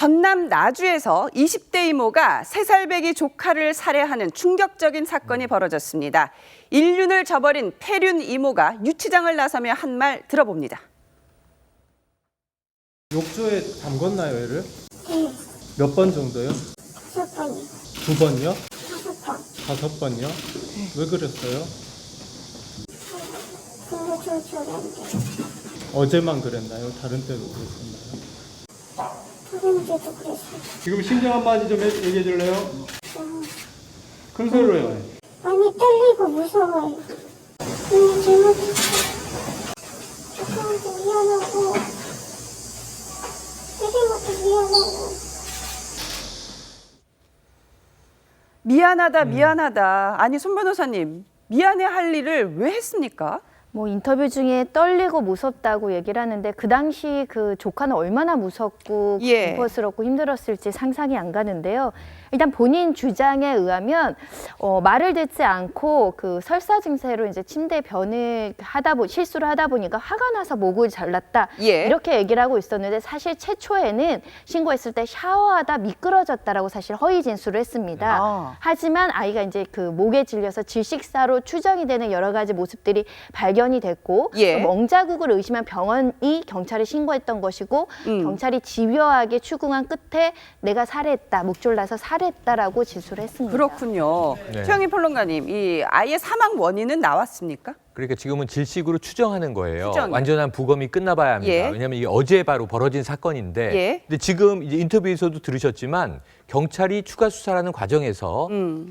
전남 나주에서 20대 이모가 3살배기 조카를 살해하는 충격적인 사건이 벌어졌습니다. 인륜을 저버린 폐륜 이모가 유치장을 나서며 한 말 들어봅니다. 욕조에 담궜나요, 얘를? 네, 몇 번 정도요? 5번이요. 2번이요? 5번. 5번이요? 왜 그랬어요? 근데 저 저랬는데. 어제만 그랬나요? 다른 때도 그랬었나요? 그런데도 그랬어요. 지금 심정 한마디 좀 얘기해 줄래요? 큰 소리로 해요. 많이 떨리고 무서워요. 근데 잘못했어요. 조카한테 미안하고, 때린 것도 미안하고. 미안하다. 아니, 손 변호사님, 미안해할 일을 왜 했습니까? 뭐 인터뷰 중에 떨리고 무섭다고 얘기를 하는데 그 당시 그 조카는 얼마나 무섭고 예. 공포스럽고 힘들었을지 상상이 안 가는데요. 일단 본인 주장에 의하면 말을 듣지 않고 그 설사 증세로 이제 침대 변을 실수를 하다 보니까 화가 나서 목을 잘랐다 예. 이렇게 얘기를 하고 있었는데 사실 최초에는 신고했을 때 샤워하다 미끄러졌다라고 사실 허위 진술을 했습니다. 아. 하지만 아이가 이제 그 목에 질려서 질식사로 추정이 되는 여러 가지 모습들이 발견이 됐고 예. 멍자국을 의심한 병원이 경찰에 신고했던 것이고 경찰이 집요하게 추궁한 끝에 내가 살해했다, 목 졸라서 살해했다라고 진술을 했습니다. 그렇군요. 네. 최영희 평론가님, 이 아이의 사망 원인은 나왔습니까? 그러니까 지금은 질식으로 추정하는 거예요. 추정이요. 완전한 부검이 끝나봐야 합니다. 예. 왜냐하면 이게 어제 바로 벌어진 사건인데, 예. 근데 지금 이제 인터뷰에서도 들으셨지만 경찰이 추가 수사라는 과정에서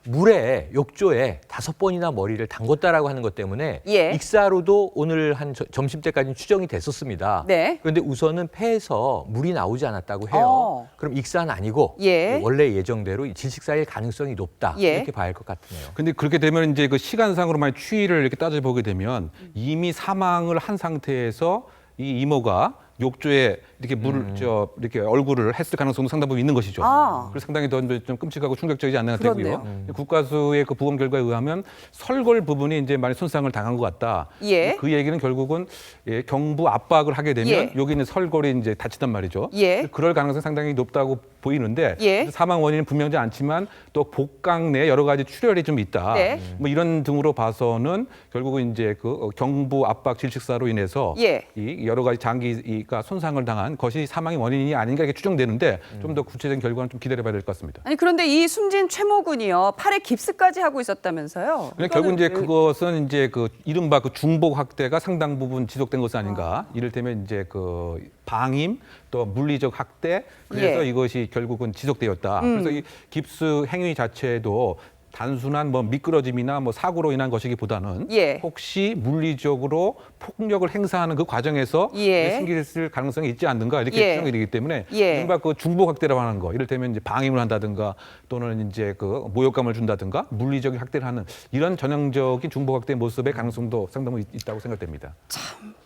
물에 욕조에 5번이나 머리를 담궜다라고 하는 것 때문에 예. 익사로도 오늘 한 점심 때까지는 추정이 됐었습니다. 네. 그런데 우선은 폐에서 물이 나오지 않았다고 해요. 그럼 익사는 아니고 예. 원래 예정대로 질식사일 가능성이 높다 예. 이렇게 봐야 할 것 같네요. 근데 그렇게 되면 이제 그 시간상으로 만약 추이를 이렇게 따져보게 되면 이미 사망을 한 상태에서 이 이모가 욕조에 이렇게 이렇게 얼굴을 했을 가능성도 상당 부분 있는 것이죠. 아. 그래서 상당히 더 좀 끔찍하고 충격적이지 않나 되고요. 그렇네요. 국가수의 그 부검 결과에 의하면 설골 부분이 이제 많이 손상을 당한 것 같다. 예. 그 얘기는 결국은 경부 압박을 하게 되면 예. 여기 있는 설골이 이제 다치단 말이죠. 예. 그럴 가능성이 상당히 높다고 보이는데 예. 사망 원인은 분명하지 않지만 또 복강 내에 여러 가지 출혈이 좀 있다. 네. 뭐 이런 등으로 봐서는 결국은 이제 그 경부 압박 질식사로 인해서 예. 이 여러 가지 장기가 손상을 당한 것이 사망의 원인이 아닌가 이렇게 추정되는데 좀 더 구체적인 결과는 좀 기다려봐야 될 것 같습니다. 아니, 그런데 이 숨진 최모 군이요, 팔에 깁스까지 하고 있었다면서요? 그러니까 결국 이제 그것은 이제 그 이른바 그 중복 학대가 상당 부분 지속된 것은 아닌가. 이를테면 이제 그 방임 또 물리적 학대 그래서 예. 이것이 결국은 지속되었다. 그래서 이 깁스 행위 자체도 단순한 뭐 미끄러짐이나 뭐 사고로 인한 것이기보다는 예. 혹시 물리적으로 폭력을 행사하는 그 과정에서 예. 생겼을 가능성이 있지 않는가 이렇게 예. 추정이 되기 때문에 예. 이른바 그 중복 학대라고 하는 거 이를테면 이제 방임을 한다든가 또는 이제 그 모욕감을 준다든가 물리적인 학대를 하는 이런 전형적인 중복 학대 모습의 가능성도 상당히 있다고 생각됩니다.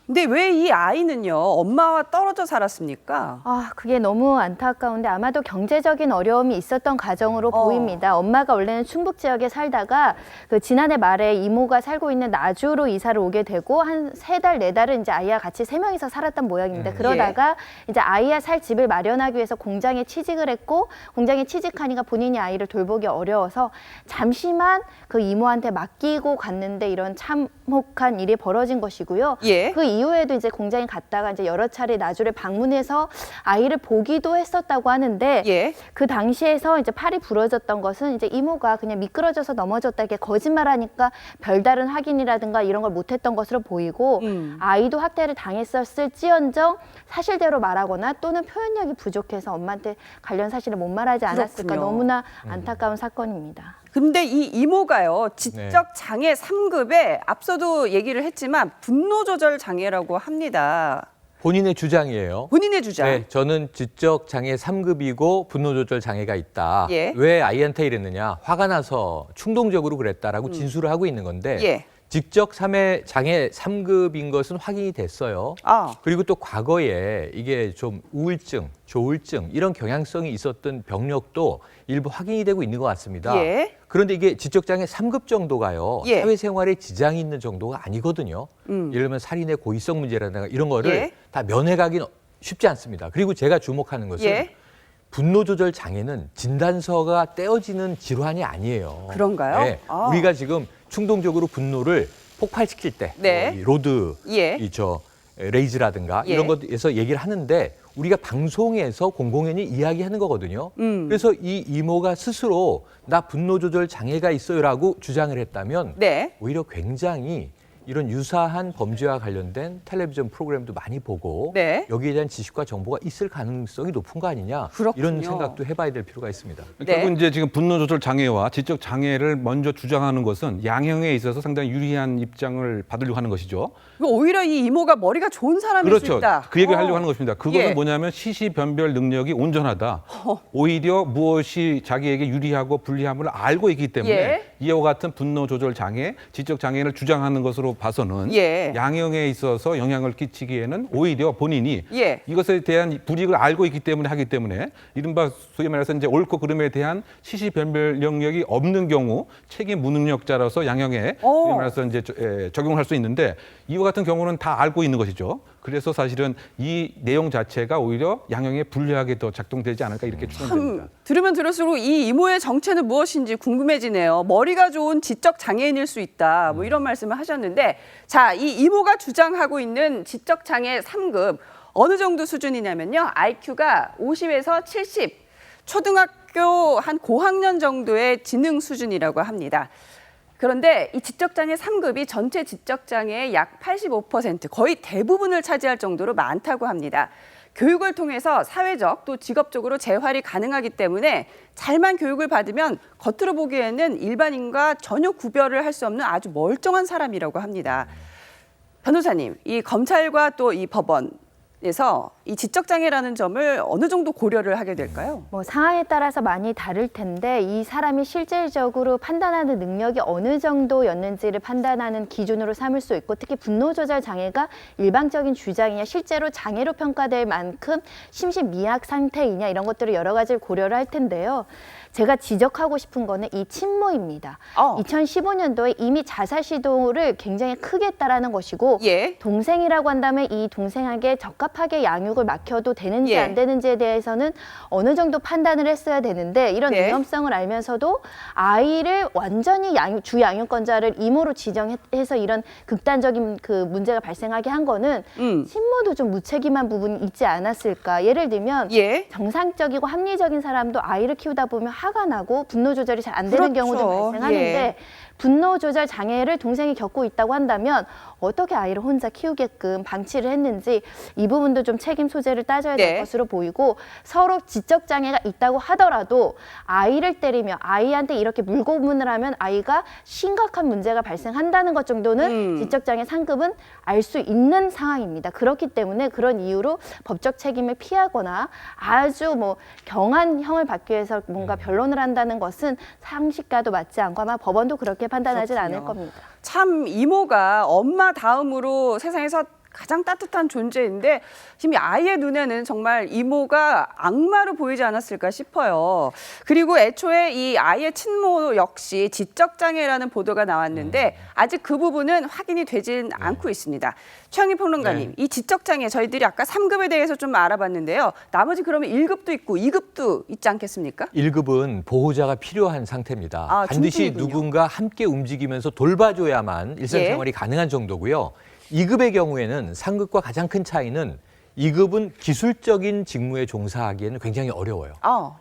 근데 왜 이 아이는요, 엄마와 떨어져 살았습니까? 아, 그게 너무 안타까운데 아마도 경제적인 어려움이 있었던 가정으로 보입니다. 엄마가 원래는 충북 지역에 살다가 그 지난해 말에 이모가 살고 있는 나주로 이사를 오게 되고 한 3달, 4달은 이제 아이와 같이 3명이서 살았던 모양입니다. 그러다가 이제 아이와 살 집을 마련하기 위해서 공장에 취직을 했고 공장에 취직하니까 본인이 아이를 돌보기 어려워서 잠시만 그 이모한테 맡기고 갔는데 이런 참혹한 일이 벌어진 것이고요. 예. 그 이후에도 이제 공장에 갔다가 이제 여러 차례 나주를 방문해서 아이를 보기도 했었다고 하는데 예. 그 당시에서 이제 팔이 부러졌던 것은 이제 이모가 그냥 미끄러져서 넘어졌다 이렇게 거짓말하니까 별다른 확인이라든가 이런 걸 못했던 것으로 보이고 아이도 학대를 당했었을지언정 사실대로 말하거나 또는 표현력이 부족해서 엄마한테 관련 사실을 못 말하지 않았을까. 그렇군요. 너무나 안타까운 사건입니다. 근데 이 이모가요, 지적 장애 3급에 앞서도 얘기를 했지만 분노 조절 장애라고 합니다. 본인의 주장이에요. 본인의 주장. 네, 저는 지적 장애 3급이고 분노 조절 장애가 있다. 예. 왜 아이한테 이랬느냐? 화가 나서 충동적으로 그랬다라고 진술을 하고 있는 건데 예. 지적 장애 3급인 것은 확인이 됐어요. 아. 그리고 또 과거에 이게 좀 우울증, 조울증 이런 경향성이 있었던 병력도 일부 확인이 되고 있는 것 같습니다. 예. 그런데 이게 지적장애 3급 정도가요. 예. 사회생활에 지장이 있는 정도가 아니거든요. 예를 들면 살인의 고의성 문제라든가 이런 거를 예. 다 면해가기는 쉽지 않습니다. 그리고 제가 주목하는 것은 예. 분노 조절 장애는 진단서가 떼어지는 질환이 아니에요. 그런가요? 네. 아. 우리가 지금 충동적으로 분노를 폭발시킬 때, 네. 이 로드, 예. 레이즈라든가 예. 이런 것에서 얘기를 하는데 우리가 방송에서 공공연히 이야기하는 거거든요. 그래서 이 이모가 스스로 나 분노 조절 장애가 있어요라고 주장을 했다면 네. 오히려 굉장히 이런 유사한 범죄와 관련된 텔레비전 프로그램도 많이 보고 네. 여기에 대한 지식과 정보가 있을 가능성이 높은 거 아니냐 그렇군요. 이런 생각도 해봐야 될 필요가 있습니다. 네. 결국 이제 지금 분노 조절 장애와 지적 장애를 먼저 주장하는 것은 양형에 있어서 상당히 유리한 입장을 받으려고 하는 것이죠. 오히려 이 이모가 머리가 좋은 사람일 수 그렇죠. 있다. 그 얘기를 하려고 하는 것입니다. 그것은 예. 뭐냐면 시시변별 능력이 온전하다. 오히려 무엇이 자기에게 유리하고 불리함을 알고 있기 때문에 예. 이와 같은 분노 조절 장애, 지적 장애를 주장하는 것으로 봐서는 예. 양형에 있어서 영향을 끼치기에는 오히려 본인이 예. 이것에 대한 불이익을 알고 있기 때문에 하기 때문에 이른바 소위 말해서 이제 옳고 그름에 대한 시시변별 능력이 없는 경우 책임 무능력자로서 양형에 소위 말해서 이제 적용할 수 있는데 이와 같은 경우는 다 알고 있는 것이죠. 그래서 사실은 이 내용 자체가 오히려 양형에 불리하게 더 작동되지 않을까 이렇게 추정됩니다. 들으면 들을수록 이 이모의 정체는 무엇인지 궁금해지네요. 머리가 좋은 지적 장애인일 수 있다. 뭐 이런 말씀을 하셨는데, 자, 이 이모가 주장하고 있는 지적 장애 3급 어느 정도 수준이냐면요. IQ가 50에서 70, 초등학교 한 고학년 정도의 지능 수준이라고 합니다. 그런데 이 지적장애 3급이 전체 지적장애의 약 85%, 거의 대부분을 차지할 정도로 많다고 합니다. 교육을 통해서 사회적 또 직업적으로 재활이 가능하기 때문에 잘만 교육을 받으면 겉으로 보기에는 일반인과 전혀 구별을 할 수 없는 아주 멀쩡한 사람이라고 합니다. 변호사님, 이 검찰과 또 이 법원에서 이 지적장애라는 점을 어느 정도 고려를 하게 될까요? 뭐 상황에 따라서 많이 다를 텐데 이 사람이 실질적으로 판단하는 능력이 어느 정도였는지를 판단하는 기준으로 삼을 수 있고, 특히 분노 조절 장애가 일방적인 주장이냐 실제로 장애로 평가될 만큼 심신미약 상태이냐 이런 것들을 여러 가지를 고려를 할 텐데요. 제가 지적하고 싶은 거는 이 친모입니다. 2015년도에 이미 자살 시도를 굉장히 크게 했다라는 것이고, 예. 동생이라고 한다면 이 동생에게 적합하게 양육을 맡겨도 되는지 예. 안 되는지에 대해서는 어느 정도 판단을 했어야 되는데, 이런 네. 위험성을 알면서도 아이를 완전히 주 양육권자를 이모로 지정해서 이런 극단적인 그 문제가 발생하게 한 거는 친모도 좀 무책임한 부분이 있지 않았을까. 예를 들면 예. 정상적이고 합리적인 사람도 아이를 키우다 보면 화가 나고 분노 조절이 잘 안 되는 그렇죠. 경우도 발생하는데 예. 분노 조절 장애를 동생이 겪고 있다고 한다면 어떻게 아이를 혼자 키우게끔 방치를 했는지 이 부분도 좀 책임 소재를 따져야 될 네. 것으로 보이고, 서로 지적 장애가 있다고 하더라도 아이를 때리며 아이한테 이렇게 물고문을 하면 아이가 심각한 문제가 발생한다는 것 정도는 지적 장애 상급은 알 수 있는 상황입니다. 그렇기 때문에 그런 이유로 법적 책임을 피하거나 아주 뭐 경한 형을 받기 위해서 뭔가 변론을 한다는 것은 상식과도 맞지 않고 아마 법원도 그렇게 판단하진 그렇군요. 않을 겁니다. 참 이모가 엄마 다음으로 세상에서 가장 따뜻한 존재인데 지금 이 아이의 눈에는 정말 이모가 악마로 보이지 않았을까 싶어요. 그리고 애초에 이 아이의 친모 역시 지적장애라는 보도가 나왔는데 아직 그 부분은 확인이 되진 않고 있습니다. 최영희 평론가님, 이 지적장애 저희들이 아까 3급에 대해서 좀 알아봤는데요. 나머지 그러면 1급도 있고 2급도 있지 않겠습니까? 1급은 보호자가 필요한 상태입니다. 아, 반드시 중증이군요. 누군가 함께 움직이면서 돌봐줘야만 일상생활이 가능한 정도고요. 2급의 경우에는 상급과 가장 큰 차이는 2급은 기술적인 직무에 종사하기에는 굉장히 어려워요.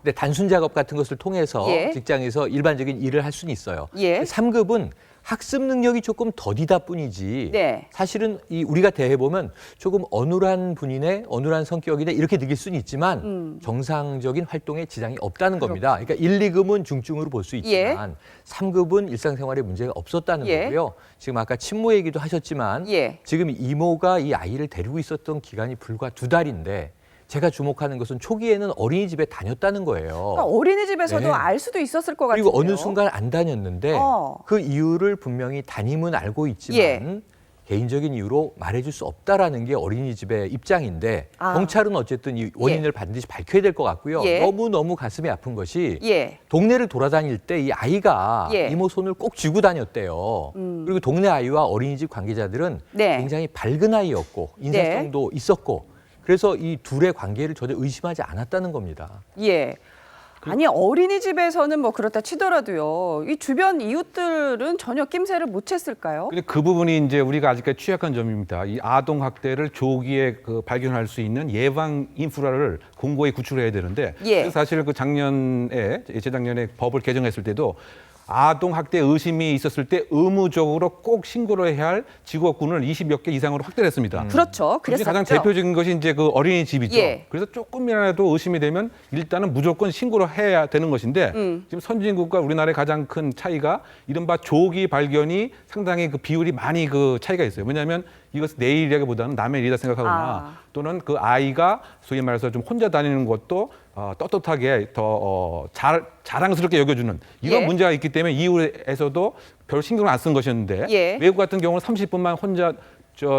근데 단순 작업 같은 것을 통해서 예. 직장에서 일반적인 일을 할 수는 있어요. 예. 3급은 학습 능력이 조금 더디다 뿐이지 네. 사실은 우리가 대해보면 조금 어눌한 분이네, 어눌한 성격이네 이렇게 느낄 수는 있지만 정상적인 활동에 지장이 없다는 겁니다. 그러니까 1, 2급은 중증으로 볼 수 있지만 3급은 일상생활에 문제가 없었다는 예. 거고요. 지금 아까 친모 얘기도 하셨지만 예. 지금 이모가 이 아이를 데리고 있었던 기간이 불과 2달인데 제가 주목하는 것은 초기에는 어린이집에 다녔다는 거예요. 그러니까 어린이집에서도 네. 알 수도 있었을 것 같아요. 그리고 어느 순간 안 다녔는데 그 이유를 분명히 담임은 알고 있지만 예. 개인적인 이유로 말해줄 수 없다라는 게 어린이집의 입장인데 경찰은 어쨌든 이 원인을 반드시 밝혀야 될 것 같고요. 예. 너무너무 가슴이 아픈 것이 예. 동네를 돌아다닐 때 이 아이가 예. 이모 손을 꼭 쥐고 다녔대요. 그리고 동네 아이와 어린이집 관계자들은 네. 굉장히 밝은 아이였고 인사성도 있었고 그래서 이 둘의 관계를 전혀 의심하지 않았다는 겁니다. 예. 아니 어린이집에서는 뭐 그렇다 치더라도요. 이 주변 이웃들은 전혀 낌새를 못 챘을까요? 근데 그 부분이 이제 우리가 아직까지 취약한 점입니다. 이 아동 학대를 조기에 발견할 수 있는 예방 인프라를 공고히 구축해야 되는데 예. 그래서 사실 그 재작년에 법을 개정했을 때도 아동 학대 의심이 있었을 때 의무적으로 꼭 신고를 해야 할 직업군을 20여 개 이상으로 확대를 했습니다. 그렇죠. 그중에 그랬었죠. 가장 대표적인 것이 이제 그 어린이집이죠. 예. 그래서 조금이라도 의심이 되면 일단은 무조건 신고를 해야 되는 것인데 지금 선진국과 우리나라의 가장 큰 차이가 이른바 조기 발견이 상당히 그 비율이 많이 그 차이가 있어요. 왜냐하면 이것은 내 일이라기보다는 남의 일이다 생각하거나 또는 그 아이가 소위 말해서 좀 혼자 다니는 것도 떳떳하게 더 자랑스럽게 여겨주는 이런 예. 문제가 있기 때문에 이후에서도 별 신경을 안 쓴 것이었는데 예. 외국 같은 경우는 30분만 혼자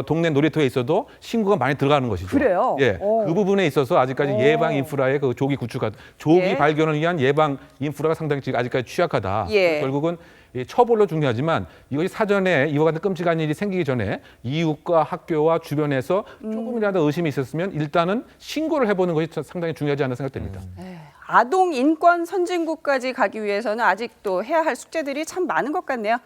동네 놀이터에 있어도 신고가 많이 들어가는 것이죠. 그래요? 예, 오. 그 부분에 있어서 아직까지 예방 인프라의 그 조기 구축, 조기 예. 발견을 위한 예방 인프라가 상당히 지금 아직까지 취약하다. 예. 결국은 이 처벌로 중요하지만 이것이 사전에 이와 같은 끔찍한 일이 생기기 전에 이웃과 학교와 주변에서 조금이라도 의심이 있었으면 일단은 신고를 해보는 것이 상당히 중요하지 않나 생각됩니다. 아동 인권 선진국까지 가기 위해서는 아직도 해야 할 숙제들이 참 많은 것 같네요.